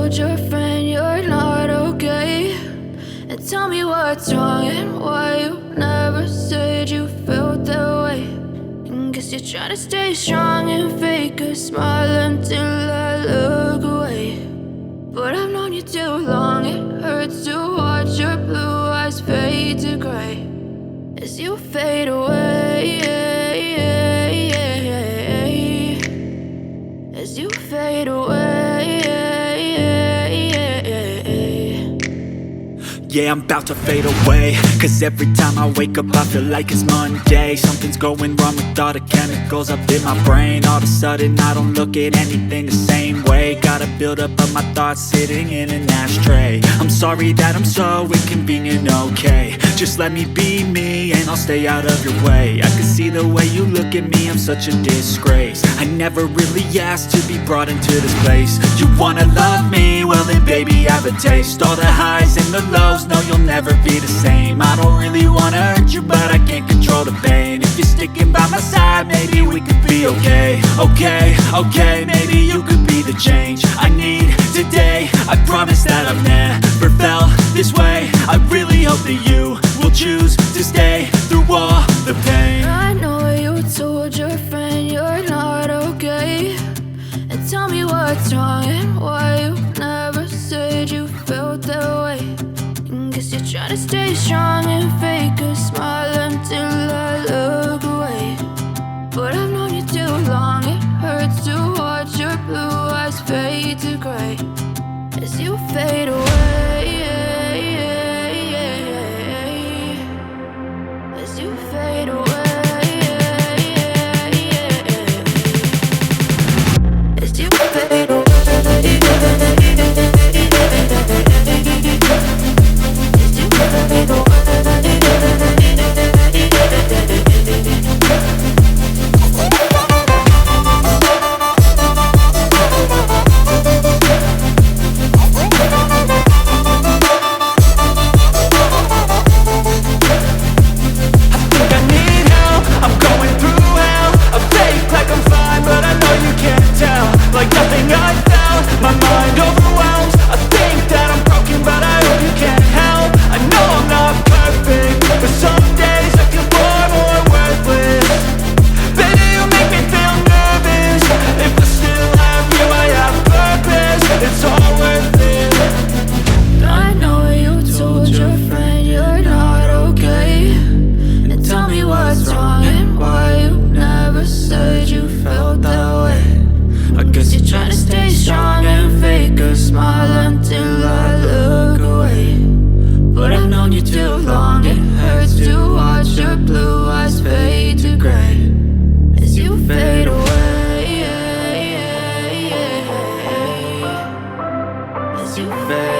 told your friend you're not okay, and tell me what's wrong and why you never said you felt that way. And guess you're trying to stay strong and fake a smile until I look away. But I've known you too long, it hurts to watch your blue eyes fade to gray as you fade away, as you fade away. Yeah, I'm about to fade away, cause every time I wake up I feel like it's Monday. Something's going wrong with all the chemicals up in my brain. All of a sudden I don't look at anything the same way. Got a buildup of my thoughts sitting in an ashtray. I'm sorry that I'm so inconvenient, okay. Just let me be me and I'll stay out of your way. I can see the way you look at me, I'm such a disgrace. I never really asked to be brought into this place. You wanna love me? Well then baby, have a taste. All the highs and the lows, no, you'll never be the same. I don't really wanna hurt you, but I can't control the pain. If you're sticking by my side, maybe we could be okay. Okay, maybe you could be the change I need today. I promise that I've never felt this way. I really hope that you will choose to stay through all the pain. I know you told your friend you're not okay, and tell me what's wrong and why you never said you felt that way. And guess you're trying to stay strong and fake a smile until I look away. But I've known you too long, it hurts to watch your blue eyes fade to gray as you fade away, as you fade away. As you fade away, as you fade away. Like nothing I found, my mind overwhelms. I think that I'm broken, but I hope you can't help. I know I'm not perfect, but some days I feel far more worthless. Baby, you make me feel nervous. If I still have you, I have purpose. It's all worth it. I know you told your friend you're not okay, and tell me what's wrong and why you never said you felt that way. I guess you're trying to stay strong and fake a smile until I look away. But I've known you too long, it hurts to watch your blue eyes fade to gray as you fade away, as you fade